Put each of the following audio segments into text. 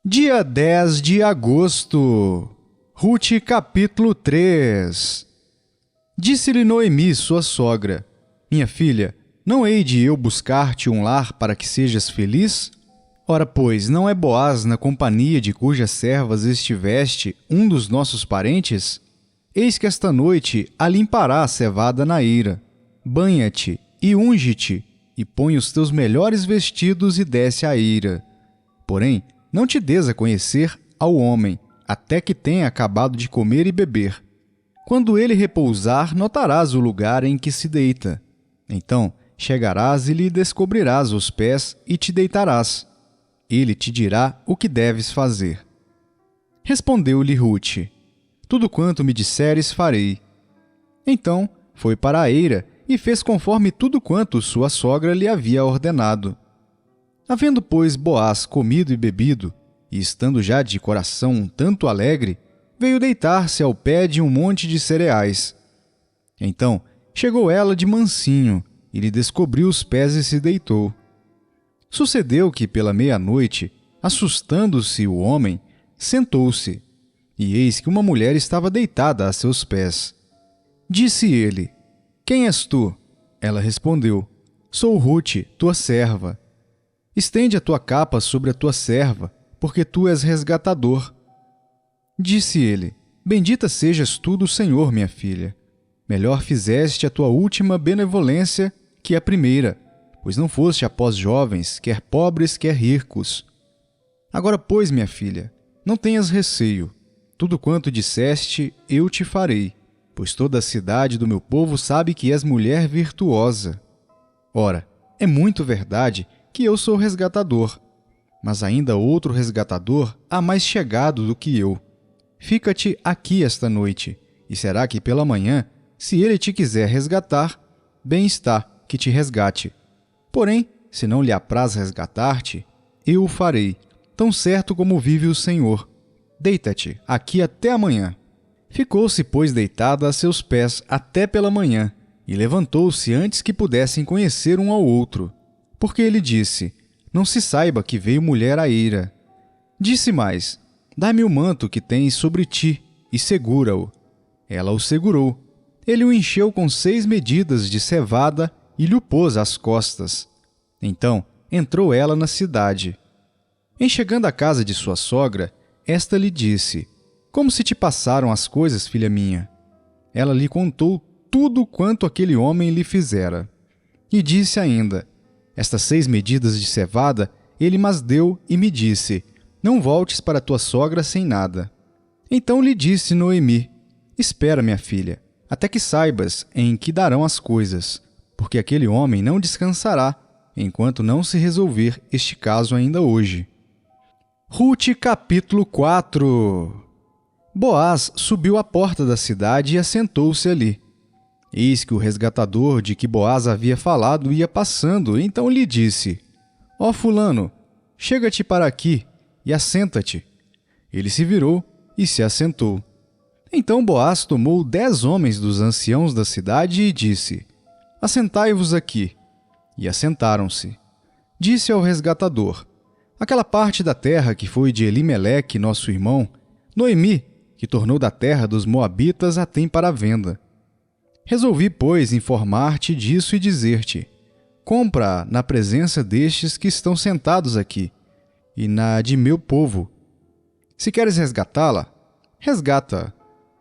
Dia 10 de agosto. Rute capítulo 3. Disse-lhe Noemi, sua sogra: Minha filha, não hei de eu buscar-te um lar para que sejas feliz? Ora, pois, não é Boaz na companhia de cujas servas estiveste um dos nossos parentes? Eis que esta noite a limpará a cevada na eira. Banha-te e unge-te, e põe os teus melhores vestidos e desce à eira. Porém, não te des a conhecer ao homem, até que tenha acabado de comer e beber. Quando ele repousar, notarás o lugar em que se deita. Então chegarás e lhe descobrirás os pés e te deitarás. Ele te dirá o que deves fazer. Respondeu-lhe Rute: Tudo quanto me disseres farei. Então foi para a eira e fez conforme tudo quanto sua sogra lhe havia ordenado. Havendo, pois, Boaz comido e bebido, e estando já de coração um tanto alegre, veio deitar-se ao pé de um monte de cereais. Então chegou ela de mansinho, e lhe descobriu os pés e se deitou. Sucedeu que, pela meia-noite, assustando-se o homem, sentou-se, e eis que uma mulher estava deitada a seus pés. Disse ele: Quem és tu? Ela respondeu: Sou Rute, tua serva. Estende a tua capa sobre a tua serva, porque tu és resgatador. Disse ele: Bendita sejas tu do Senhor, minha filha. Melhor fizeste a tua última benevolência que a primeira, pois não foste após jovens, quer pobres, quer ricos. Agora, pois, minha filha, não tenhas receio. Tudo quanto disseste, eu te farei, pois toda a cidade do meu povo sabe que és mulher virtuosa. Ora, é muito verdade que eu sou resgatador, mas ainda outro resgatador há mais chegado do que eu. Fica-te aqui esta noite, e será que pela manhã, se ele te quiser resgatar, bem está que te resgate. Porém, se não lhe apraz resgatar-te, eu o farei, tão certo como vive o Senhor. Deita-te aqui até amanhã. Ficou-se, pois, deitada a seus pés até pela manhã, e levantou-se antes que pudessem conhecer um ao outro. Porque ele disse: Não se saiba que veio mulher à eira. Disse mais: Dá-me o manto que tens sobre ti, e segura-o. Ela o segurou. Ele o encheu com 6 medidas de cevada e lhe o pôs às costas. Então entrou ela na cidade. Em chegando à casa de sua sogra, esta lhe disse: Como se te passaram as coisas, filha minha? Ela lhe contou tudo quanto aquele homem lhe fizera. E disse ainda: Estas 6 medidas de cevada ele mas deu e me disse: Não voltes para tua sogra sem nada. Então lhe disse Noemi: Espera, minha filha, até que saibas em que darão as coisas, porque aquele homem não descansará, enquanto não se resolver este caso ainda hoje. Rute capítulo 4. Boaz subiu à porta da cidade e assentou-se ali. Eis que o resgatador de que Boaz havia falado ia passando, então lhe disse: Ó fulano, chega-te para aqui e assenta-te. Ele se virou e se assentou. Então Boaz tomou 10 homens dos anciãos da cidade e disse: Assentai-vos aqui. E assentaram-se. Disse ao resgatador: Aquela parte da terra que foi de Elimeleque, nosso irmão, Noemi, que tornou da terra dos moabitas, a tem para venda. Resolvi, pois, informar-te disso e dizer-te: Compra na presença destes que estão sentados aqui, e na de meu povo. Se queres resgatá-la, resgata-a.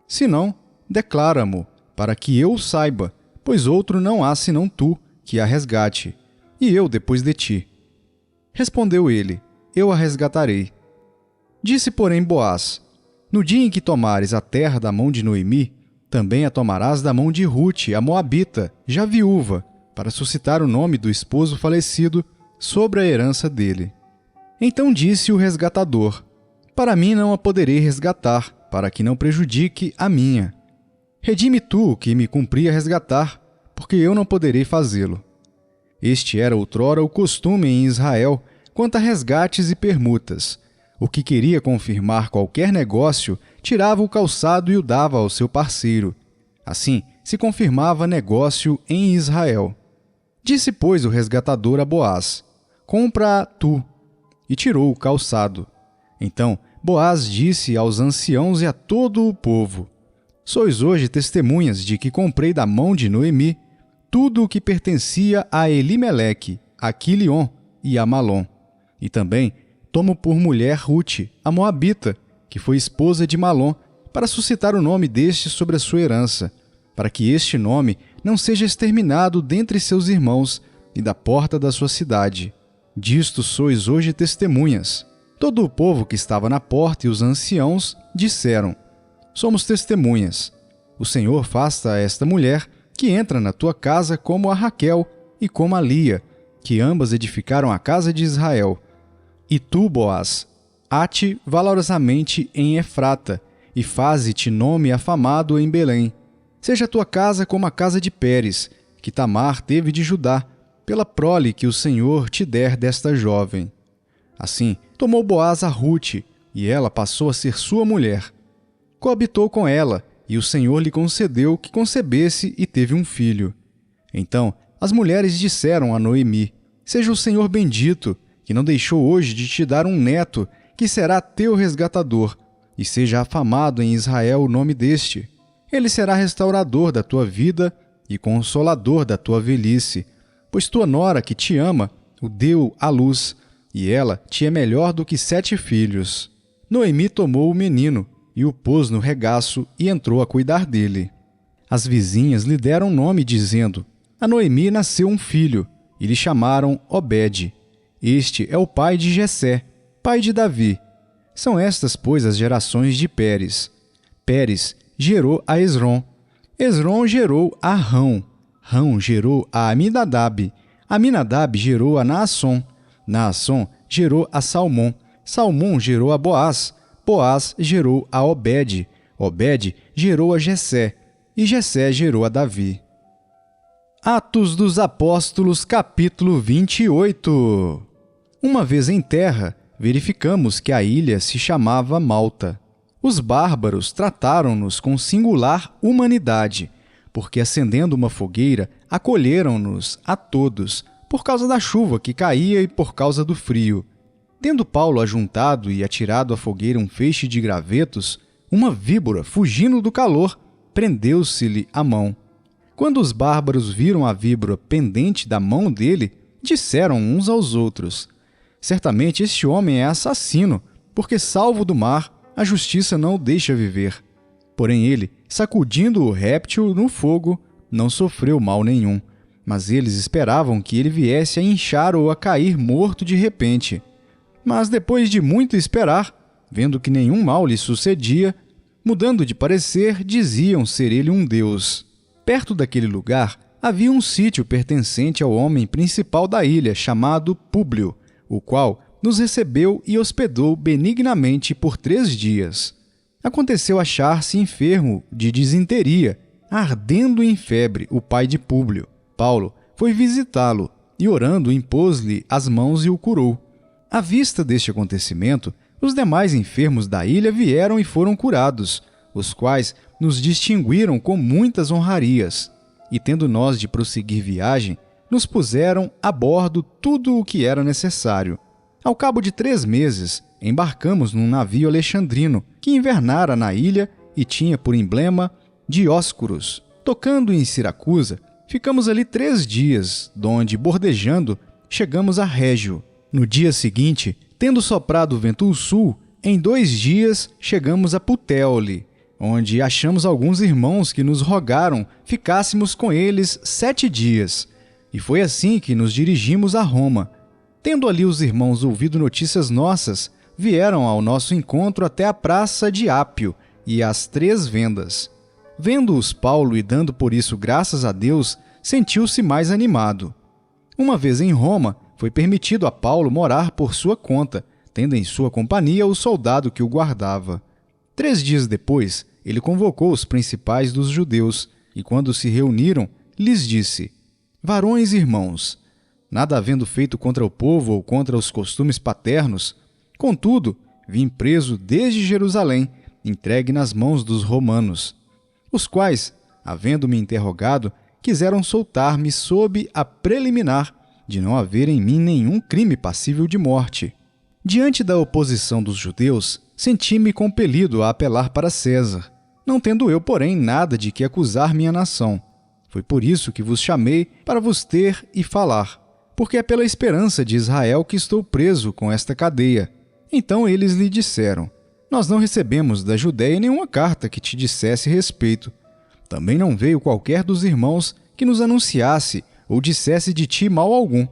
Se não, declara-mo, para que eu o saiba, pois outro não há senão tu que a resgate, e eu depois de ti. Respondeu ele: Eu a resgatarei. Disse, porém, Boaz: No dia em que tomares a terra da mão de Noemi, também a tomarás da mão de Rute, a moabita, já viúva, para suscitar o nome do esposo falecido sobre a herança dele. Então disse o resgatador: Para mim não a poderei resgatar, para que não prejudique a minha. Redime tu o que me cumpria resgatar, porque eu não poderei fazê-lo. Este era outrora o costume em Israel quanto a resgates e permutas. O que queria confirmar qualquer negócio tirava o calçado e o dava ao seu parceiro. Assim se confirmava negócio em Israel. Disse, pois, o resgatador a Boaz: Compra tu. E tirou o calçado. Então Boaz disse aos anciãos e a todo o povo: Sois hoje testemunhas de que comprei da mão de Noemi tudo o que pertencia a Elimeleque, a Quilion e a Malom. E também tomo por mulher Rute, a moabita, que foi esposa de Malom, para suscitar o nome deste sobre a sua herança, para que este nome não seja exterminado dentre seus irmãos e da porta da sua cidade. Disto sois hoje testemunhas. Todo o povo que estava na porta e os anciãos disseram: Somos testemunhas. O Senhor faça a esta mulher que entra na tua casa como a Raquel e como a Lia, que ambas edificaram a casa de Israel. E tu, Boaz, há-te valorosamente em Efrata, e faze-te nome afamado em Belém. Seja a tua casa como a casa de Pérez, que Tamar teve de Judá, pela prole que o Senhor te der desta jovem. Assim, tomou Boaz a Rute, e ela passou a ser sua mulher. Coabitou com ela, e o Senhor lhe concedeu que concebesse e teve um filho. Então as mulheres disseram a Noemi: Seja o Senhor bendito, que não deixou hoje de te dar um neto, que será teu resgatador, e seja afamado em Israel o nome deste. Ele será restaurador da tua vida e consolador da tua velhice, pois tua nora que te ama o deu à luz, e ela te é melhor do que 7 filhos. Noemi tomou o menino e o pôs no regaço e entrou a cuidar dele. As vizinhas lhe deram nome, dizendo: A Noemi nasceu um filho, e lhe chamaram Obed. Este é o pai de Jessé, pai de Davi. São estas, pois, as gerações de Pérez. Pérez gerou a Esrom. Esrom gerou a Rão. Rão gerou a Aminadab. Aminadab gerou a Naasson. Naasson gerou a Salmom. Salmom gerou a Boaz. Boaz gerou a Obed. Obed gerou a Jessé. E Jessé gerou a Davi. Atos dos Apóstolos, capítulo 28. Uma vez em terra, verificamos que a ilha se chamava Malta. Os bárbaros trataram-nos com singular humanidade, porque, acendendo uma fogueira, acolheram-nos a todos, por causa da chuva que caía e por causa do frio. Tendo Paulo ajuntado e atirado à fogueira um feixe de gravetos, uma víbora, fugindo do calor, prendeu-se-lhe a mão. Quando os bárbaros viram a víbora pendente da mão dele, disseram uns aos outros: Certamente este homem é assassino, porque, salvo do mar, a justiça não o deixa viver. Porém ele, sacudindo o réptil no fogo, não sofreu mal nenhum, mas eles esperavam que ele viesse a inchar ou a cair morto de repente. Mas depois de muito esperar, vendo que nenhum mal lhe sucedia, mudando de parecer, diziam ser ele um deus. Perto daquele lugar havia um sítio pertencente ao homem principal da ilha, chamado Públio, o qual nos recebeu e hospedou benignamente por 3 dias. Aconteceu achar-se enfermo de disenteria, ardendo em febre, o pai de Públio. Paulo foi visitá-lo e, orando, impôs-lhe as mãos e o curou. À vista deste acontecimento, os demais enfermos da ilha vieram e foram curados, os quais nos distinguiram com muitas honrarias. E, tendo nós de prosseguir viagem, nos puseram a bordo tudo o que era necessário. Ao cabo de 3 meses, embarcamos num navio alexandrino que invernara na ilha e tinha por emblema Dióscuros. Tocando em Siracusa, ficamos ali 3 dias, donde, bordejando, chegamos a Régio. No dia seguinte, tendo soprado o vento sul, em 2 dias chegamos a Putéoli, onde achamos alguns irmãos que nos rogaram ficássemos com eles 7 dias. E foi assim que nos dirigimos a Roma. Tendo ali os irmãos ouvido notícias nossas, vieram ao nosso encontro até a praça de Ápio e às 3 vendas. Vendo-os Paulo e dando por isso graças a Deus, sentiu-se mais animado. Uma vez em Roma, foi permitido a Paulo morar por sua conta, tendo em sua companhia o soldado que o guardava. 3 dias depois, ele convocou os principais dos judeus, e quando se reuniram, lhes disse: Varões e irmãos, nada havendo feito contra o povo ou contra os costumes paternos, contudo, vim preso desde Jerusalém, entregue nas mãos dos romanos, os quais, havendo-me interrogado, quiseram soltar-me sob a preliminar de não haver em mim nenhum crime passível de morte. Diante da oposição dos judeus, senti-me compelido a apelar para César, não tendo eu, porém, nada de que acusar minha nação. Foi por isso que vos chamei para vos ter e falar, porque é pela esperança de Israel que estou preso com esta cadeia. Então eles lhe disseram: nós não recebemos da Judéia nenhuma carta que te dissesse respeito. Também não veio qualquer dos irmãos que nos anunciasse ou dissesse de ti mal algum.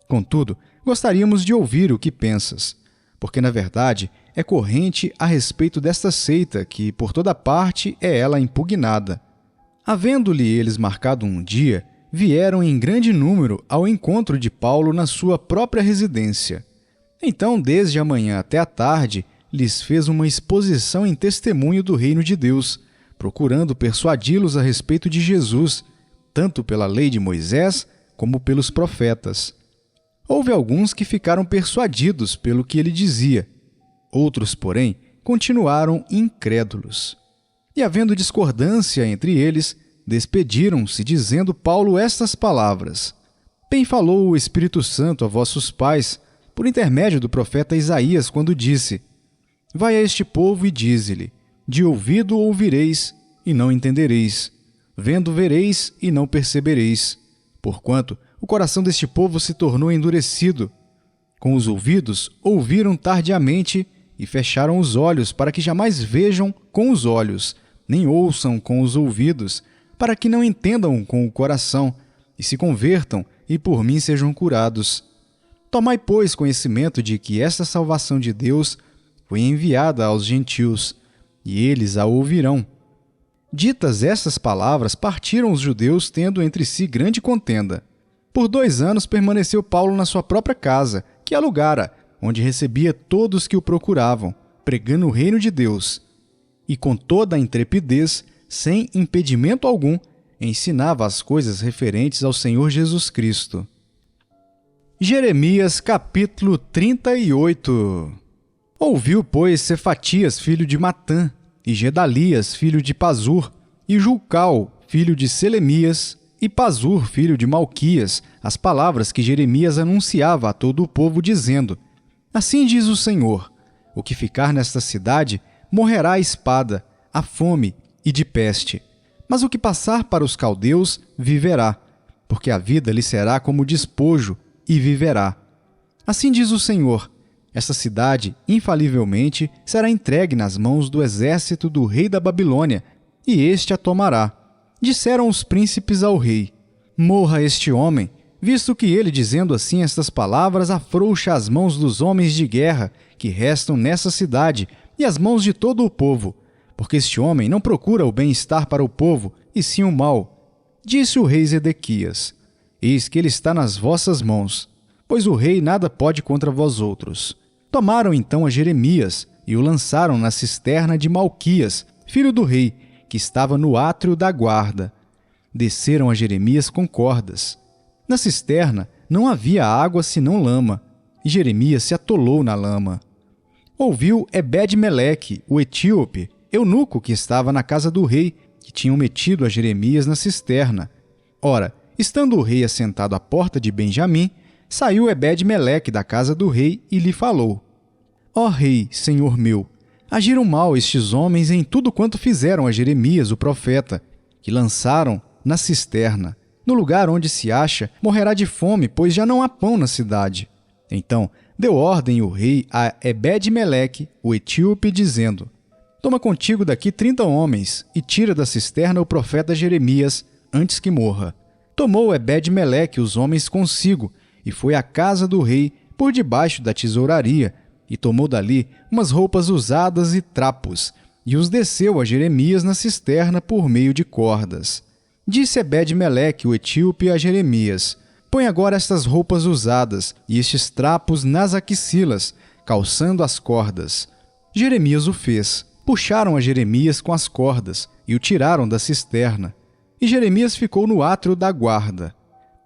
Contudo, gostaríamos de ouvir o que pensas, porque, na verdade, é corrente a respeito desta seita que, por toda parte, é ela impugnada. Havendo-lhe eles marcado um dia, vieram em grande número ao encontro de Paulo na sua própria residência. Então, desde a manhã até a tarde, lhes fez uma exposição em testemunho do reino de Deus, procurando persuadi-los a respeito de Jesus, tanto pela lei de Moisés como pelos profetas. Houve alguns que ficaram persuadidos pelo que ele dizia. Outros, porém, continuaram incrédulos. E, havendo discordância entre eles, despediram-se, dizendo Paulo estas palavras: Bem falou o Espírito Santo a vossos pais, por intermédio do profeta Isaías, quando disse: Vai a este povo e dize-lhe: De ouvido ouvireis, e não entendereis. Vendo vereis, e não percebereis. Porquanto o coração deste povo se tornou endurecido. Com os ouvidos ouviram tardiamente, e fecharam os olhos, para que jamais vejam com os olhos, nem ouçam com os ouvidos, para que não entendam com o coração, e se convertam, e por mim sejam curados. Tomai, pois, conhecimento de que esta salvação de Deus foi enviada aos gentios, e eles a ouvirão. Ditas estas palavras, partiram os judeus, tendo entre si grande contenda. Por 2 anos permaneceu Paulo na sua própria casa, que alugara, onde recebia todos que o procuravam, pregando o reino de Deus. E com toda a intrepidez, sem impedimento algum, ensinava as coisas referentes ao Senhor Jesus Cristo. Jeremias capítulo 38. Ouviu, pois, Cefatias, filho de Matã, e Gedalias, filho de Pazur, e Julcal, filho de Selemias, e Pazur, filho de Malquias, as palavras que Jeremias anunciava a todo o povo, dizendo: Assim diz o Senhor: o que ficar nesta cidade morrerá à espada, à fome e de peste. Mas o que passar para os caldeus viverá, porque a vida lhe será como despojo, e viverá. Assim diz o Senhor: esta cidade, infalivelmente, será entregue nas mãos do exército do rei da Babilônia, e este a tomará. Disseram os príncipes ao rei: Morra este homem, visto que ele, dizendo assim estas palavras, afrouxa as mãos dos homens de guerra que restam nessa cidade e as mãos de todo o povo, porque este homem não procura o bem-estar para o povo, e sim o mal. Disse o rei Zedequias: Eis que ele está nas vossas mãos, pois o rei nada pode contra vós outros. Tomaram então a Jeremias e o lançaram na cisterna de Malquias, filho do rei, que estava no átrio da guarda. Desceram a Jeremias com cordas. Na cisterna não havia água senão lama, e Jeremias se atolou na lama. Ouviu Ebed-Meleque, o etíope, eunuco que estava na casa do rei, que tinham metido a Jeremias na cisterna. Ora, estando o rei assentado à porta de Benjamim, saiu Ebed-Meleque da casa do rei e lhe falou: Ó rei, senhor meu, agiram mal estes homens em tudo quanto fizeram a Jeremias, o profeta, que lançaram na cisterna. No lugar onde se acha, morrerá de fome, pois já não há pão na cidade. Então deu ordem o rei a Ebed-Meleque, o etíope, dizendo: Toma contigo daqui 30 homens e tira da cisterna o profeta Jeremias, antes que morra. Tomou Ebed-Meleque os homens consigo e foi à casa do rei por debaixo da tesouraria, e tomou dali umas roupas usadas e trapos, e os desceu a Jeremias na cisterna por meio de cordas. Disse Ebed-Meleque, o etíope, a Jeremias: Põe agora estas roupas usadas e estes trapos nas axilas, calçando as cordas. Jeremias o fez. Puxaram a Jeremias com as cordas e o tiraram da cisterna. E Jeremias ficou no átrio da guarda.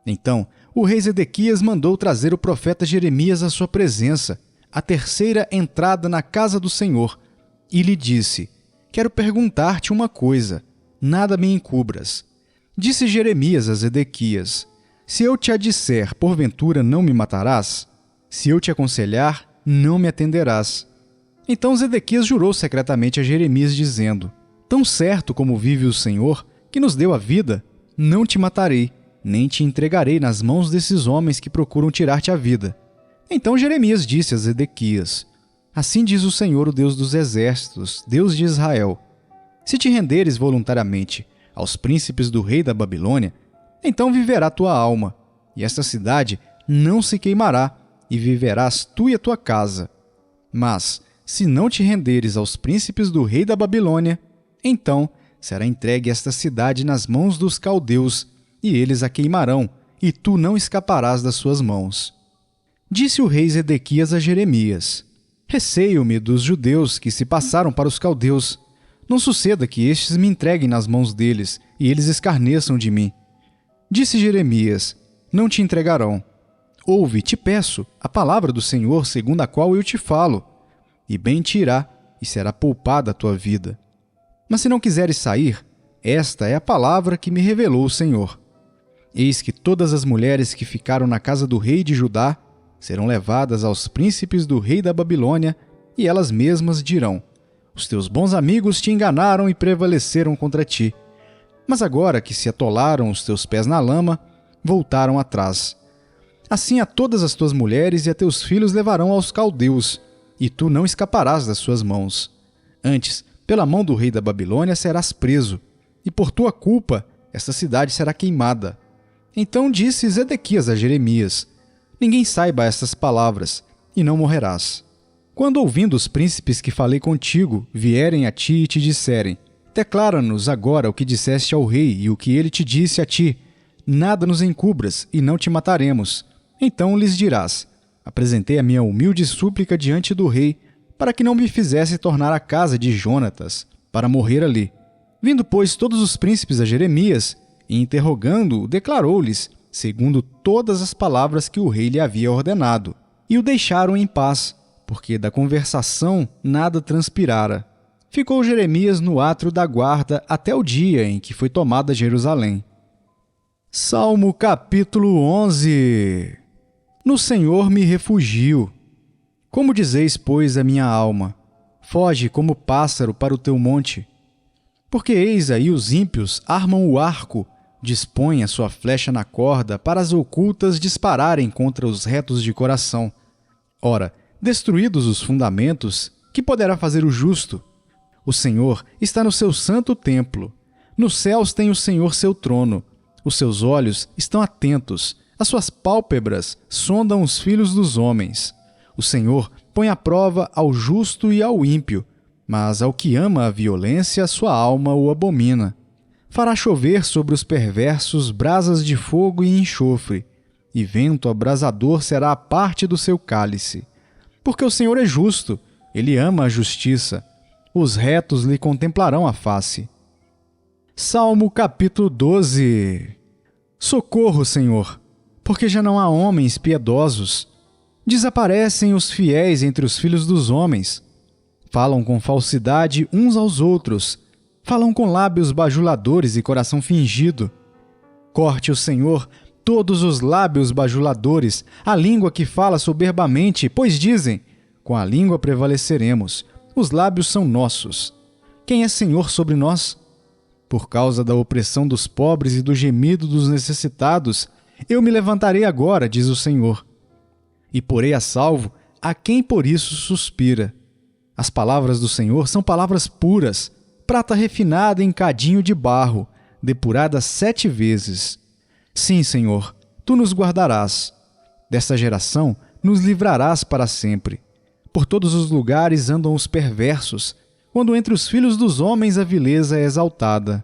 Então o rei Zedequias mandou trazer o profeta Jeremias à sua presença, a terceira entrada na casa do Senhor, e lhe disse: Quero perguntar-te uma coisa, nada me encubras. Disse Jeremias a Zedequias: Se eu te a disser, porventura não me matarás? Se eu te aconselhar, não me atenderás. Então Zedequias jurou secretamente a Jeremias, dizendo: Tão certo como vive o Senhor, que nos deu a vida, não te matarei, nem te entregarei nas mãos desses homens que procuram tirar-te a vida. Então Jeremias disse a Zedequias: Assim diz o Senhor, o Deus dos exércitos, Deus de Israel: Se te renderes voluntariamente aos príncipes do rei da Babilônia, então viverá tua alma, e esta cidade não se queimará, e viverás tu e a tua casa. Mas, se não te renderes aos príncipes do rei da Babilônia, então será entregue esta cidade nas mãos dos caldeus, e eles a queimarão, e tu não escaparás das suas mãos. Disse o rei Zedequias a Jeremias: Receio-me dos judeus que se passaram para os caldeus. Não suceda que estes me entreguem nas mãos deles, e eles escarneçam de mim. Disse Jeremias: Não te entregarão. Ouve, te peço, a palavra do Senhor segundo a qual eu te falo, e bem te irá, e será poupada a tua vida. Mas se não quiseres sair, esta é a palavra que me revelou o Senhor. Eis que todas as mulheres que ficaram na casa do rei de Judá serão levadas aos príncipes do rei da Babilônia, e elas mesmas dirão: Os teus bons amigos te enganaram e prevaleceram contra ti. Mas agora que se atolaram os teus pés na lama, voltaram atrás. Assim a todas as tuas mulheres e a teus filhos levarão aos caldeus, e tu não escaparás das suas mãos. Antes, pela mão do rei da Babilônia serás preso, e por tua culpa esta cidade será queimada. Então disse Zedequias a Jeremias: Ninguém saiba estas palavras, e não morrerás. Quando ouvindo os príncipes que falei contigo vierem a ti e te disserem: Declara-nos agora o que disseste ao rei e o que ele te disse a ti. Nada nos encubras, e não te mataremos. Então lhes dirás: Apresentei a minha humilde súplica diante do rei, para que não me fizesse tornar à casa de Jonatas, para morrer ali. Vindo, pois, todos os príncipes a Jeremias, e interrogando-o, declarou-lhes, segundo todas as palavras que o rei lhe havia ordenado, e o deixaram em paz, porque da conversação nada transpirara. Ficou Jeremias no átrio da guarda até o dia em que foi tomada Jerusalém. Salmo capítulo 11. No Senhor me refugio. Como dizeis, pois, a minha alma: Foge como pássaro para o teu monte. Porque eis aí os ímpios armam o arco, dispõem a sua flecha na corda para as ocultas dispararem contra os retos de coração. Ora, destruídos os fundamentos, que poderá fazer o justo? O Senhor está no seu santo templo. Nos céus tem o Senhor seu trono. Os seus olhos estão atentos, as suas pálpebras sondam os filhos dos homens. O Senhor põe à prova ao justo e ao ímpio, mas ao que ama a violência, sua alma o abomina. Fará chover sobre os perversos brasas de fogo e enxofre, e vento abrasador será a parte do seu cálice. Porque o Senhor é justo, ele ama a justiça. Os retos lhe contemplarão a face. Salmo capítulo 12. Socorro, Senhor, porque já não há homens piedosos. Desaparecem os fiéis entre os filhos dos homens. Falam com falsidade uns aos outros. Falam com lábios bajuladores e coração fingido. Corte o Senhor todos os lábios bajuladores, a língua que fala soberbamente, pois dizem: com a língua prevaleceremos, os lábios são nossos. Quem é Senhor sobre nós? Por causa da opressão dos pobres e do gemido dos necessitados, eu me levantarei agora, diz o Senhor, e porei a salvo a quem por isso suspira. As palavras do Senhor são palavras puras, prata refinada em cadinho de barro, depurada 7 vezes. Sim, Senhor, tu nos guardarás. Desta geração nos livrarás para sempre. Por todos os lugares andam os perversos, quando entre os filhos dos homens a vileza é exaltada.